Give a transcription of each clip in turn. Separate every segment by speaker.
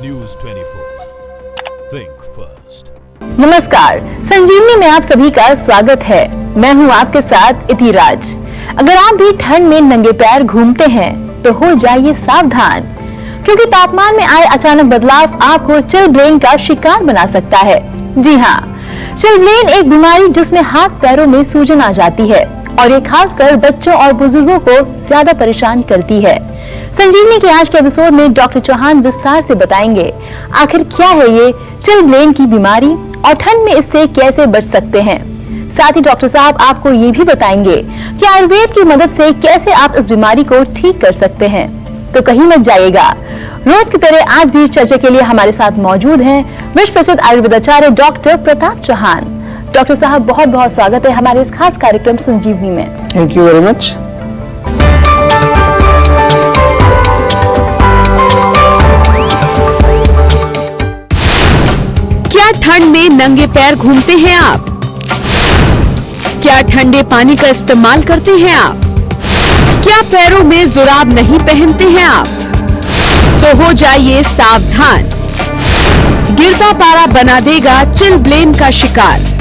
Speaker 1: News 24. Think first.
Speaker 2: नमस्कार, संजीवनी में आप सभी का स्वागत है। मैं हूं आपके साथ इतिराज। अगर आप भी ठंड में नंगे पैर घूमते हैं तो हो जाइए सावधान, क्योंकि तापमान में आए अचानक बदलाव आपको चिलब्लेन का शिकार बना सकता है। जी हाँ, चिलब्लेन एक बीमारी जिसमें हाथ पैरों में सूजन आ जाती है और ये खासकर बच्चों और बुजुर्गों को ज्यादा परेशान करती है। संजीवनी के आज के एपिसोड में डॉक्टर चौहान विस्तार से बताएंगे आखिर क्या है ये चिलब्लेन की बीमारी और ठंड में इससे कैसे बच सकते हैं। साथ ही डॉक्टर साहब आपको ये भी बताएंगे कि आयुर्वेद की मदद से कैसे आप इस बीमारी को ठीक कर सकते हैं। तो कहीं मत जाइएगा। रोज की तरह आज भी चर्चा के लिए हमारे साथ मौजूद हैं विश्व प्रसिद्ध आयुर्वेदाचार्य डॉक्टर प्रताप चौहान। डॉक्टर साहब, बहुत बहुत स्वागत है हमारे इस खास कार्यक्रम संजीवनी में।
Speaker 3: Thank you very much.
Speaker 4: क्या ठंड में नंगे पैर घूमते हैं आप? क्या ठंडे पानी का इस्तेमाल करते हैं आप? क्या पैरों में जुराब नहीं पहनते हैं आप? तो हो जाइए सावधान, गिरता पारा बना देगा चिलब्लेन का शिकार।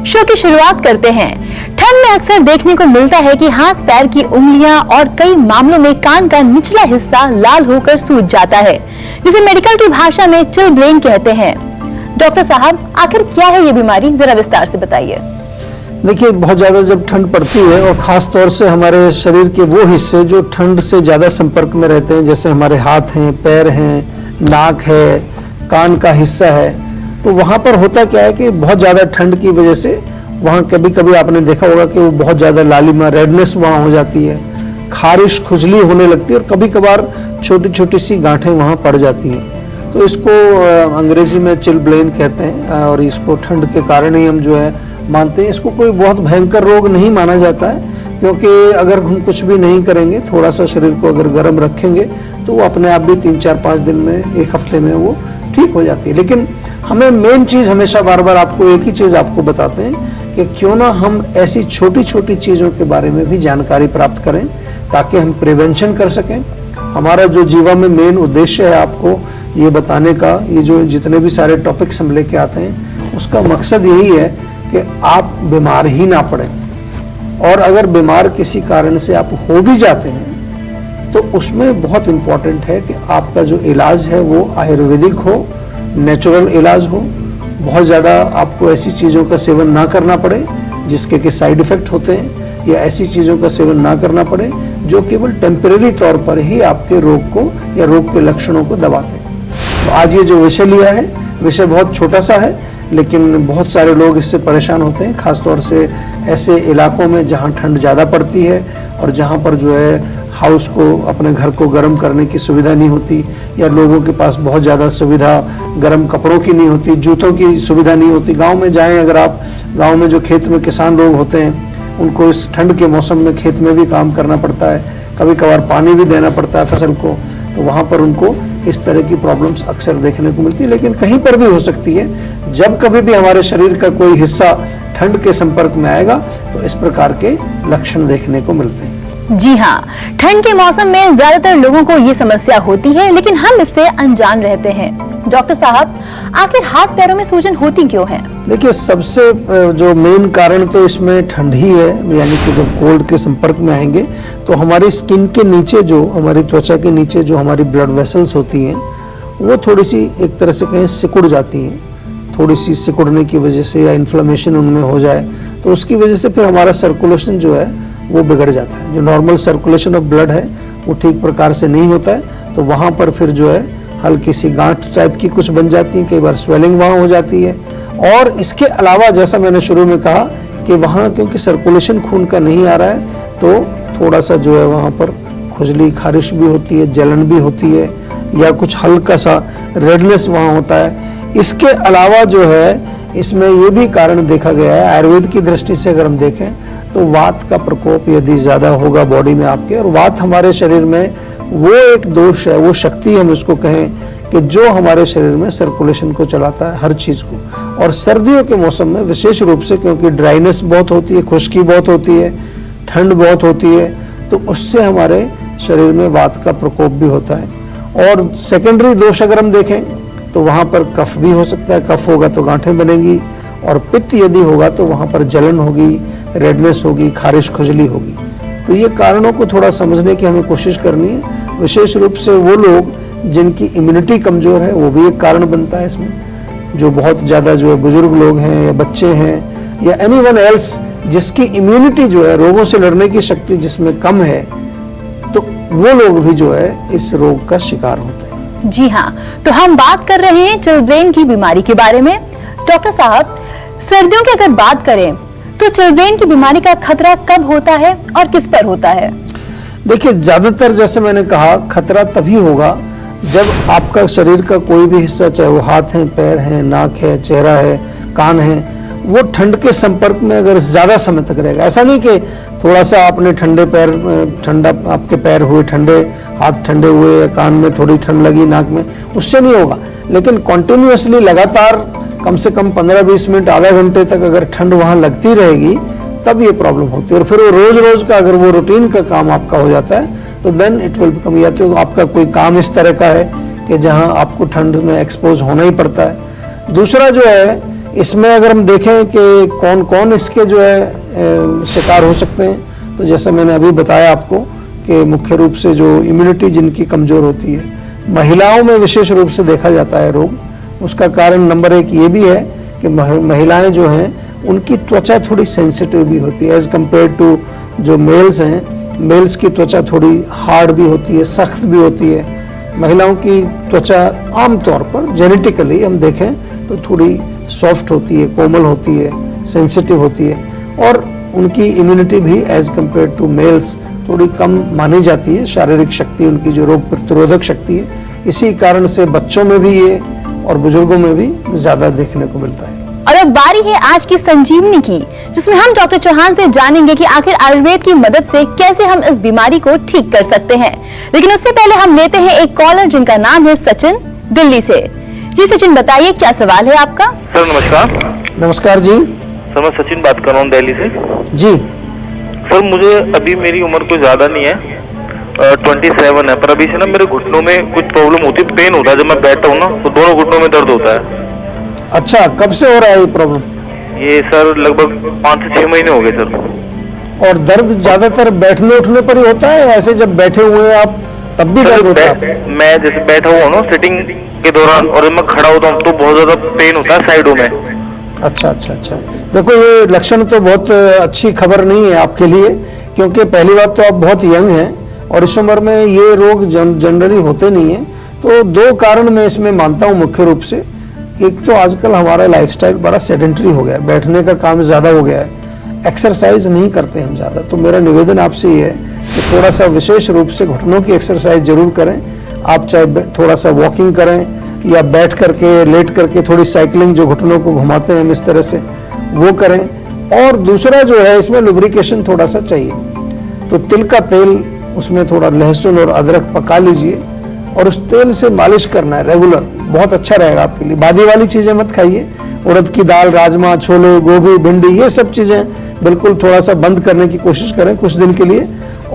Speaker 2: शो की शुरुआत करते हैं। ठंड में अक्सर देखने को मिलता है कि हाथ पैर की उंगलियां और कई मामलों में कान का निचला हिस्सा लाल होकर सूज जाता है, जिसे मेडिकल की भाषा में चिलब्लेन कहते हैं। डॉक्टर साहब, आखिर क्या है ये बीमारी, जरा विस्तार से बताइए।
Speaker 3: देखिए, बहुत ज़्यादा जब ठंड पड़ती है और ख़ास तौर से हमारे शरीर के वो हिस्से जो ठंड से ज़्यादा संपर्क में रहते हैं, जैसे हमारे हाथ हैं, पैर हैं, नाक है, कान का हिस्सा है, तो वहाँ पर होता क्या है कि बहुत ज़्यादा ठंड की वजह से वहाँ कभी कभी आपने देखा होगा कि वो बहुत ज़्यादा लालिमा रेडनेस वहाँ हो जाती है, खारिश खुजली होने लगती है और कभी कभार छोटी छोटी सी गांठें वहाँ पड़ जाती हैं। तो इसको अंग्रेजी में चिलब्लेन कहते हैं और इसको ठंड के कारण ही हम जो है मानते हैं। इसको कोई बहुत भयंकर रोग नहीं माना जाता है, क्योंकि अगर हम कुछ भी नहीं करेंगे, थोड़ा सा शरीर को अगर गर्म रखेंगे तो वो अपने आप भी 3-4-5 दिन में, एक हफ्ते में वो ठीक हो जाती है। लेकिन हमें मेन चीज़ हमेशा बार बार आपको एक ही चीज़ आपको बताते हैं कि क्यों ना हम ऐसी छोटी छोटी चीज़ों के बारे में भी जानकारी प्राप्त करें ताकि हम प्रिवेंशन कर सकें। हमारा जो जीवन में मेन उद्देश्य है आपको ये बताने का, ये जो जितने भी सारे टॉपिक्स हम लेके आते हैं, उसका मकसद यही है कि आप बीमार ही ना पड़ें, और अगर बीमार किसी कारण से आप हो भी जाते हैं तो उसमें बहुत इम्पॉर्टेंट है कि आपका जो इलाज है वो आयुर्वेदिक हो, नेचुरल इलाज हो। बहुत ज़्यादा आपको ऐसी चीज़ों का सेवन ना करना पड़े जिसके के साइड इफ़ेक्ट होते हैं, या ऐसी चीज़ों का सेवन ना करना पड़े जो केवल टेम्परेरी तौर पर ही आपके रोग को या रोग के लक्षणों को दबाते हैं। तो आज ये जो विषय लिया है, विषय बहुत छोटा सा है, लेकिन बहुत सारे लोग इससे परेशान होते हैं, खासतौर से ऐसे इलाकों में जहाँ ठंड ज़्यादा पड़ती है और जहाँ पर जो है हाउस को, अपने घर को गर्म करने की सुविधा नहीं होती, या लोगों के पास बहुत ज़्यादा सुविधा गर्म कपड़ों की नहीं होती, जूतों की सुविधा नहीं होती। गांव में जाएं अगर आप, गांव में जो खेत में किसान लोग होते हैं उनको इस ठंड के मौसम में खेत में भी काम करना पड़ता है, कभी कभार पानी भी देना पड़ता है फसल को, तो वहाँ पर उनको इस तरह की प्रॉब्लम्स अक्सर देखने को मिलती है। लेकिन कहीं पर भी हो सकती है, जब कभी भी हमारे शरीर का कोई हिस्सा ठंड के संपर्क में आएगा तो इस प्रकार के लक्षण देखने को मिलते हैं।
Speaker 2: जी हाँ, ठंड के मौसम में ज्यादातर लोगों को ये समस्या होती है, लेकिन हम इससे अनजान रहते हैं। डॉक्टर साहब, आखिर हाथ पैरों में सूजन होती क्यों है?
Speaker 3: देखिए, सबसे जो मेन कारण तो इसमें ठंड ही है, यानी कि जब कोल्ड के संपर्क में आएंगे तो हमारी स्किन के नीचे, जो हमारी त्वचा के नीचे जो हमारी ब्लड वेसल्स होती हैं, वो थोड़ी सी एक तरह से कहें सिकुड़ जाती हैं। थोड़ी सी सिकुड़ने की वजह से या इन्फ्लेमेशन उनमें हो जाए तो उसकी वजह से फिर हमारा सर्कुलेशन जो है वो बिगड़ जाता है। जो नॉर्मल सर्कुलेशन ऑफ ब्लड है वो ठीक प्रकार से नहीं होता है, तो वहाँ पर फिर जो है हल्की सी गांठ टाइप की कुछ बन जाती है, कई बार स्वेलिंग वहाँ हो जाती है। और इसके अलावा जैसा मैंने शुरू में कहा कि वहाँ क्योंकि सर्कुलेशन खून का नहीं आ रहा है तो थोड़ा सा जो है वहाँ पर खुजली, खारिश भी होती है, जलन भी होती है, या कुछ हल्का सा रेडनेस वहाँ होता है। इसके अलावा जो है इसमें ये भी कारण देखा गया है, आयुर्वेद की दृष्टि से अगर हम देखें तो वात का प्रकोप यदि ज़्यादा होगा बॉडी में आपके, और वात हमारे शरीर में वो एक दोष है, वो शक्ति हम उसको कहें कि जो हमारे शरीर में सर्कुलेशन को चलाता है, हर चीज़ को। और सर्दियों के मौसम में विशेष रूप से, क्योंकि ड्राइनेस बहुत होती है, खुश्की बहुत होती है, ठंड बहुत होती है, तो उससे हमारे शरीर में वात का प्रकोप भी होता है। और सेकेंडरी दोष अगर हम देखें तो वहाँ पर कफ भी हो सकता है, कफ होगा तो गांठें बनेंगी, और पित्त यदि होगा तो वहाँ पर जलन होगी, रेडनेस होगी, खारिश खुजली होगी। तो ये कारणों को थोड़ा समझने की हमें कोशिश करनी है। विशेष रूप से वो लोग जिनकी इम्यूनिटी कमज़ोर है वो भी एक कारण बनता है इसमें, जो बहुत ज़्यादा जो है बुजुर्ग लोग हैं या बच्चे हैं या एनीवन एल्स जिसकी इम्यूनिटी जो है रोगों से लड़ने की शक्ति जिसमें कम है, तो वो लोग भी जो है इस रोग का शिकार होते हैं।
Speaker 2: जी हाँ, तो हम बात कर रहे हैं चिल्ड्रेन की बीमारी के बारे में। डॉक्टर साहब, सर्दियों की अगर बात करें तो चिल्ड्रेन की बीमारी का खतरा कब होता है और किस पर होता है?
Speaker 3: देखिए, ज्यादातर जैसे मैंने कहा खतरा तभी होगा जब आपका शरीर का कोई भी हिस्सा, चाहे वो हाथ है, पैर है, नाक है, चेहरा है, कान है, वो ठंड के संपर्क में अगर ज्यादा समय तक रहेगा। ऐसा नहीं कि थोड़ा सा आपने ठंडा आपके पैर हुए ठंडे, हाथ ठंडे हुए या कान में थोड़ी ठंड लगी, नाक में, उससे नहीं होगा। लेकिन कॉन्टिन्यूसली लगातार कम से कम 15-20 मिनट, आधा घंटे तक अगर ठंड वहाँ लगती रहेगी तब ये प्रॉब्लम होती है। और फिर वो रोज रोज का अगर वो रूटीन का काम आपका हो जाता है तो देन इट विल बिकम, या तो आपका कोई काम इस तरह का है कि जहाँ आपको ठंड में एक्सपोज होना ही पड़ता है। दूसरा जो है इसमें अगर हम देखें कि कौन कौन इसके जो है शिकार हो सकते हैं, तो जैसा मैंने अभी बताया आपको कि मुख्य रूप से जो इम्यूनिटी जिनकी कमज़ोर होती है, महिलाओं में विशेष रूप से देखा जाता है रोग। उसका कारण नंबर 1 ये भी है कि महिलाएं जो हैं उनकी त्वचा थोड़ी सेंसिटिव भी होती है एज कम्पेयर टू जो मेल्स हैं। मेल्स की त्वचा थोड़ी हार्ड भी होती है, सख्त भी होती है। महिलाओं की त्वचा आमतौर पर जेनेटिकली हम देखें तो थोड़ी सॉफ्ट होती है, कोमल होती है, सेंसिटिव होती है, और उनकी इम्यूनिटी भी एज कम्पेयर टू मेल्स थोड़ी कम मानी जाती है। शारीरिक शक्ति, उनकी जो रोग प्रतिरोधक शक्ति है, इसी कारण से बच्चों में भी ये और बुजुर्गों में भी ज्यादा देखने को मिलता है।
Speaker 2: और अब बारी है आज की संजीवनी की, जिसमें हम डॉक्टर चौहान से जानेंगे कि आखिर आयुर्वेद की मदद से कैसे हम इस बीमारी को ठीक कर सकते हैं। लेकिन उससे पहले हम लेते हैं एक कॉलर जिनका नाम है सचिन, दिल्ली से। जी सचिन, बताइए क्या सवाल है आपका?
Speaker 5: सर नमस्कार।
Speaker 3: नमस्कार जी।
Speaker 5: सर मैं सचिन बात कर रहा हूँ दिल्ली से।
Speaker 3: जी
Speaker 5: सर मुझे अभी मेरी उम्र कोई ज्यादा नहीं है, 27 है, पर अभी से ना मेरे घुटनों में कुछ प्रॉब्लम होती है, पेन होता है। जब मैं बैठता हूँ ना तो दोनों घुटनों में दर्द होता है।
Speaker 3: अच्छा, कब से हो रहा है ये प्रॉब्लम?
Speaker 5: ये सर लगभग 5 से 6 महीने हो गए सर।
Speaker 3: और दर्द ज्यादातर बैठने उठने पर ही होता है, ऐसे जब बैठे हुए हैं आप तब भी दर्द होता है?
Speaker 5: मैं जैसे बैठा हुआ हूँ ना सिटिंग के दौरान, और जब मैं खड़ा होता हूँ तो बहुत ज्यादा पेन होता है साइडों में।
Speaker 3: अच्छा अच्छा अच्छा। देखो, ये लक्षण तो बहुत अच्छी खबर नहीं है आपके लिए, क्योंकि पहली बात तो आप बहुत यंग हैं और इस उम्र में ये रोग जनरली होते नहीं हैं। तो 2 कारण मैं इसमें मानता हूँ मुख्य रूप से। एक तो आजकल हमारा लाइफस्टाइल बड़ा सेडेंटरी हो गया है, बैठने का काम ज़्यादा हो गया है, एक्सरसाइज नहीं करते हम ज़्यादा। तो मेरा निवेदन आपसे ये है कि थोड़ा सा विशेष रूप से घुटनों की एक्सरसाइज जरूर करें। आप चाहे थोड़ा सा वॉकिंग करें या बैठ करके, लेट करके थोड़ी साइकिलिंग, जो घुटनों को घुमाते हैं हम इस तरह से, वो करें। और दूसरा जो है इसमें लुब्रिकेशन थोड़ा सा चाहिए, तो तिल का तेल, उसमें थोड़ा लहसुन और अदरक पका लीजिए और उस तेल से मालिश करना है रेगुलर, बहुत अच्छा रहेगा आपके लिए। बादी वाली चीज़ें मत खाइए, उड़द की दाल, राजमा, छोले, गोभी, भिंडी, ये सब चीज़ें बिल्कुल थोड़ा सा बंद करने की कोशिश करें कुछ दिन के लिए।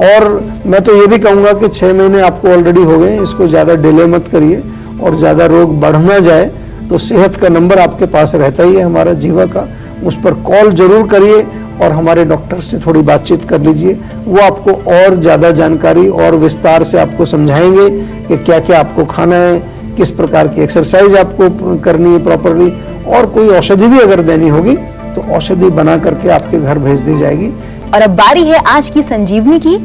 Speaker 3: और मैं तो ये भी कहूँगा कि 6 महीने आपको ऑलरेडी हो गए, इसको ज़्यादा डिले मत करिए और ज़्यादा रोग बढ़ ना जाए। तो सेहत का नंबर आपके पास रहता ही है हमारा जीवा का, उस पर कॉल जरूर करिए और हमारे डॉक्टर से थोड़ी बातचीत कर लीजिए। वो आपको और ज़्यादा जानकारी और विस्तार से आपको समझाएंगे कि क्या क्या आपको खाना है, किस प्रकार की एक्सरसाइज आपको करनी है प्रॉपरली, और कोई औषधि भी अगर देनी होगी तो औषधि बना करके आपके घर भेज दी जाएगी।
Speaker 2: और अब बारी है आज की संजीवनी की,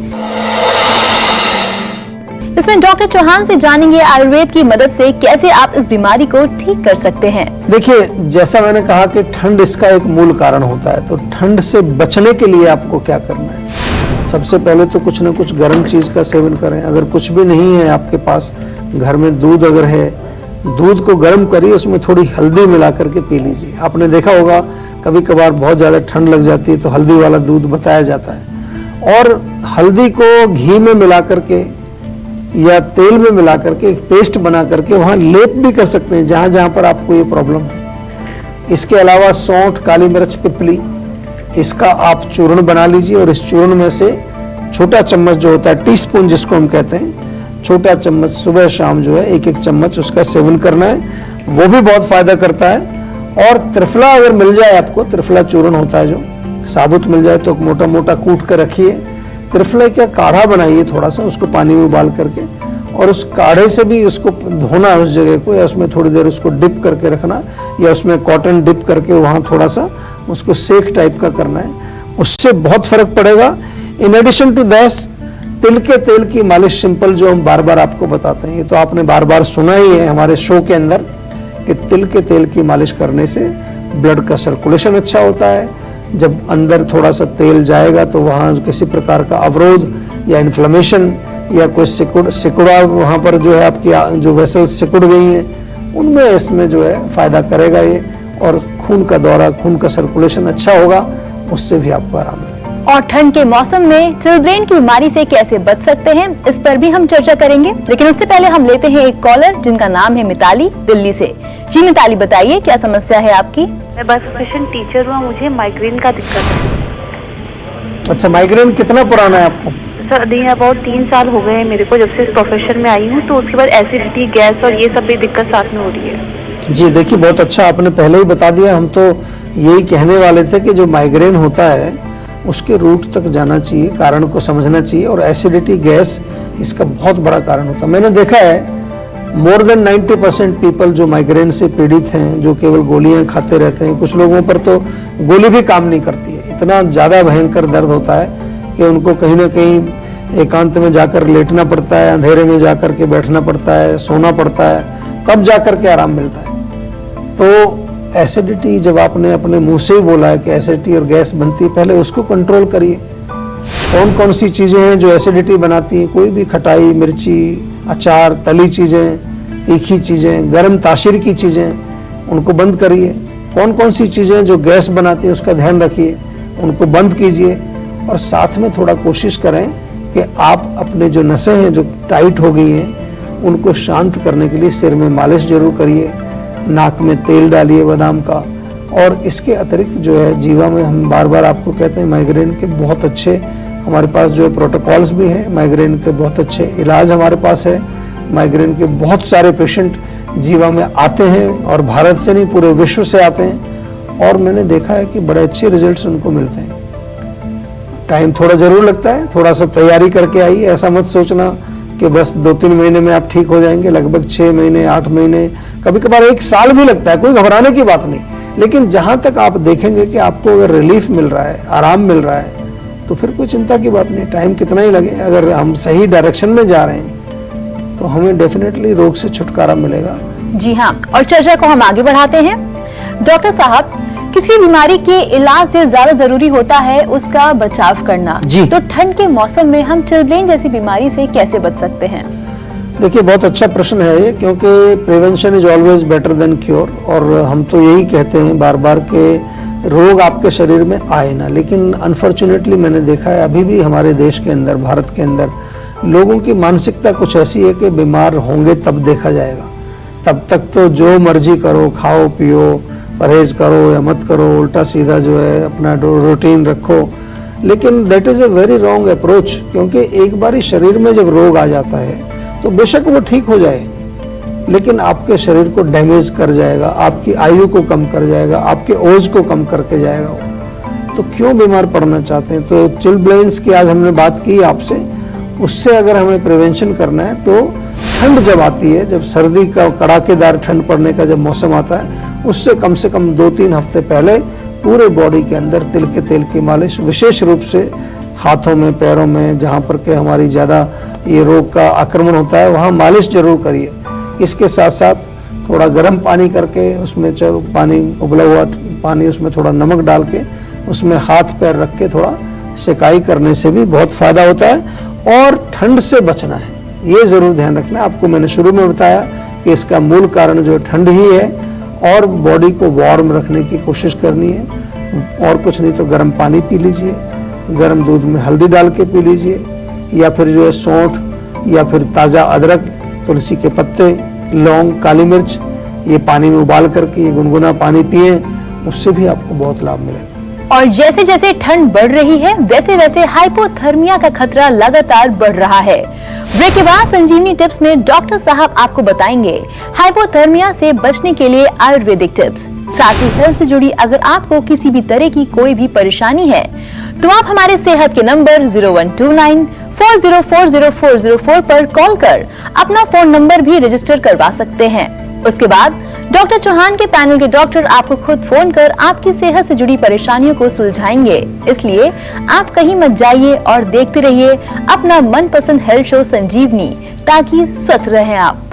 Speaker 2: इसमें डॉक्टर चौहान से जानेंगे आयुर्वेद की मदद से कैसे आप इस बीमारी को ठीक कर सकते हैं।
Speaker 3: देखिए, जैसा मैंने कहा कि ठंड इसका एक मूल कारण होता है, तो ठंड से बचने के लिए आपको क्या करना है? सबसे पहले तो कुछ ना कुछ गर्म चीज का सेवन करें। अगर कुछ भी नहीं है आपके पास, घर में दूध अगर है, दूध को गर्म करिए, उसमें थोड़ी हल्दी मिला करके पी लीजिए। आपने देखा होगा कभी कभार बहुत ज़्यादा ठंड लग जाती है तो हल्दी वाला दूध बताया जाता है। और हल्दी को घी में मिला करके या तेल में मिला करके एक पेस्ट बना करके वहाँ लेप भी कर सकते हैं जहाँ जहाँ पर आपको ये प्रॉब्लम है। इसके अलावा सौंठ, काली मिर्च, पिपली, इसका आप चूर्ण बना लीजिए और इस चूर्ण में से छोटा चम्मच जो होता है, टीस्पून जिसको हम कहते हैं, छोटा चम्मच सुबह शाम जो है एक एक चम्मच उसका सेवन करना है, वो भी बहुत फायदा करता है। और त्रिफला अगर मिल जाए आपको, त्रिफला चूर्ण होता है जो साबुत मिल जाए तो मोटा मोटा कूट कर रखिए, त्रिफले का काढ़ा बनाइए थोड़ा सा, उसको पानी में उबाल करके, और उस काढ़े से भी उसको धोना उस जगह को, या उसमें थोड़ी देर उसको डिप करके रखना, या उसमें कॉटन डिप करके वहाँ थोड़ा सा उसको सेक टाइप का करना है, उससे बहुत फर्क पड़ेगा। इन एडिशन टू दैट तिल के तेल की मालिश सिंपल जो हम बार बार आपको बताते हैं, ये तो आपने बार बार सुना ही है हमारे शो के अंदर कि तिल के तेल की मालिश करने से ब्लड का सर्कुलेशन अच्छा होता है। जब अंदर थोड़ा सा तेल जाएगा तो वहाँ किसी प्रकार का अवरोध या इन्फ्लेमेशन या कोई सिकुड़ा वहाँ पर जो है आपकी जो वेसल्स सिकुड़ गई हैं, उनमें इसमें जो है फायदा करेगा ये, और खून का दौरा, खून का सर्कुलेशन अच्छा होगा, उससे भी आपको आराम मिलेगा।
Speaker 2: और ठंड के मौसम में चिलब्रेन की बीमारी से कैसे बच सकते हैं, इस पर भी हम चर्चा करेंगे। लेकिन उससे पहले हम लेते हैं एक कॉलर जिनका नाम है मिताली, दिल्ली से। जी मिताली, बताइए क्या समस्या है आपकी?
Speaker 6: मैं बस प्रोफेशन टीचर हूँ, मुझे माइग्रेन का दिक्कत है।
Speaker 3: अच्छा, माइग्रेन कितना पुराना है आपको?
Speaker 6: सर अबाउट 3 साल हो गए हैं मेरे को, जब से इस प्रोफेशन में आई हूँ। तो उसके बाद एसिडिटी, गैस और ये सब भी दिक्कत साथ में हो रही है।
Speaker 3: जी देखिए, बहुत अच्छा आपने पहले ही बता दिया। हम तो यही कहने वाले थे कि जो माइग्रेन होता है उसके रूट तक जाना चाहिए, कारण को समझना चाहिए, और एसिडिटी, गैस इसका बहुत बड़ा कारण होता है। मैंने देखा है मोर देन 90% पीपल जो माइग्रेन से पीड़ित हैं, जो केवल गोलियां खाते रहते हैं, कुछ लोगों पर तो गोली भी काम नहीं करती है, इतना ज़्यादा भयंकर दर्द होता है कि उनको कहीं ना कहीं एकांत में जाकर लेटना पड़ता है, अंधेरे में जाकर के बैठना पड़ता है, सोना पड़ता है, तब जाकर के आराम मिलता है। तो एसिडिटी, जब आपने अपने मुंह से ही बोला है कि एसिडिटी और गैस बनती है, पहले उसको कंट्रोल करिए। कौन कौन सी चीज़ें हैं जो एसिडिटी बनाती हैं? कोई भी खटाई, मिर्ची, अचार, तली चीज़ें, तीखी चीज़ें, गर्म तासीर की चीज़ें, उनको बंद करिए। कौन कौन सी चीज़ें जो गैस बनाती हैं उसका ध्यान रखिए, उनको बंद कीजिए। और साथ में थोड़ा कोशिश करें कि आप अपने जो नसें हैं जो टाइट हो गई हैं उनको शांत करने के लिए सिर में मालिश जरूर करिए, नाक में तेल डालिए बादाम का। और इसके अतिरिक्त जो है जीवा में हम बार बार आपको कहते हैं माइग्रेन के बहुत अच्छे हमारे पास जो है प्रोटोकॉल्स भी हैं, माइग्रेन के बहुत अच्छे इलाज हमारे पास है। माइग्रेन के बहुत सारे पेशेंट जीवा में आते हैं, और भारत से नहीं पूरे विश्व से आते हैं, और मैंने देखा है कि बड़े अच्छे रिजल्ट्स उनको मिलते हैं। टाइम थोड़ा जरूर लगता है, थोड़ा सा तैयारी करके आइए। ऐसा मत सोचना कि बस 2-3 महीने में आप ठीक हो जाएंगे, लगभग 6 महीने, 8 महीने, कभी कभार 1 साल भी लगता है। कोई घबराने की बात नहीं, लेकिन जहां तक आप देखेंगे कि आपको अगर रिलीफ मिल रहा है, आराम मिल रहा है, तो फिर कोई चिंता की बात नहीं। टाइम कितना ही लगे, अगर हम सही डायरेक्शन में जा रहे हैं तो हमें डेफिनेटली रोग से छुटकारा मिलेगा।
Speaker 2: जी हाँ, और चर्चा को हम आगे बढ़ाते हैं। डॉक्टर साहब, किसी बीमारी के इलाज से ज्यादा जरूरी होता है उसका बचाव करना।
Speaker 3: जी।
Speaker 2: तो ठंड के मौसम में हम चिलब्रेन जैसी बीमारी से कैसे बच सकते हैं?
Speaker 3: देखिए, बहुत अच्छा प्रश्न है ये, क्योंकि prevention is always better than cure. और हम तो यही कहते हैं बार बार के रोग आपके शरीर में आए ना, लेकिन अनफॉर्चुनेटली मैंने देखा है अभी भी हमारे देश के अंदर, भारत के अंदर लोगों की मानसिकता कुछ ऐसी है कि बीमार होंगे तब देखा जाएगा, तब तक तो जो मर्जी करो, खाओ पियो, परहेज करो या मत करो, उल्टा सीधा जो है अपना रूटीन रखो। लेकिन that is a very wrong approach, क्योंकि एक बार शरीर में जब रोग आ जाता है तो बेशक वो ठीक हो जाए, लेकिन आपके शरीर को डैमेज कर जाएगा, आपकी आयु को कम कर जाएगा, आपके ओज को कम करके जाएगा वो। तो क्यों बीमार पड़ना चाहते हैं? तो चिलब्लेन्स की आज हमने बात की आपसे, उससे अगर हमें प्रिवेंशन करना है तो ठंड जब आती है, जब सर्दी का कड़ाकेदार ठंड पड़ने का जब मौसम आता है, उससे कम 2-3 हफ्ते पहले पूरे बॉडी के अंदर तिल के तेल की मालिश, विशेष रूप से हाथों में, पैरों में, जहाँ पर के हमारी ज़्यादा ये रोग का आक्रमण होता है वहाँ मालिश जरूर करिए। इसके साथ साथ थोड़ा गर्म पानी करके उसमें पानी, उबला हुआ पानी, उसमें थोड़ा नमक डाल के उसमें हाथ पैर रख के थोड़ा सिकाई करने से भी बहुत फ़ायदा होता है। और ठंड से बचना है, ये ज़रूर ध्यान रखना है। आपको मैंने शुरू में बताया कि इसका मूल कारण जो ठंड ही है, और बॉडी को वार्म रखने की कोशिश करनी है। और कुछ नहीं तो गर्म पानी पी लीजिए, गर्म दूध में हल्दी डाल के पी लीजिए, या फिर जो है सौंठ, या फिर ताज़ा अदरक, तुलसी के पत्ते, लौंग, काली मिर्च, ये पानी में उबाल करके ये गुनगुना पानी पिए, उससे भी आपको बहुत लाभ मिलेगा।
Speaker 2: और जैसे जैसे ठंड बढ़ रही है वैसे वैसे हाइपोथर्मिया का खतरा लगातार बढ़ रहा है। ब्रेक के बाद संजीवनी टिप्स में डॉक्टर साहब आपको बताएंगे हाइपोथर्मिया से बचने के लिए आयुर्वेदिक टिप्स। साथ ही हेल्थ से जुड़ी अगर आपको किसी भी तरह की कोई भी परेशानी है तो आप हमारे सेहत के नंबर 0129404004 पर कॉल कर अपना फोन नंबर भी रजिस्टर करवा सकते हैं। उसके बाद डॉक्टर चौहान के पैनल के डॉक्टर आपको खुद फोन कर आपकी सेहत से जुड़ी परेशानियों को सुलझाएंगे। इसलिए आप कहीं मत जाइए और देखते रहिए अपना मनपसंद हेल्थ शो संजीवनी, ताकि स्वस्थ रहें आप।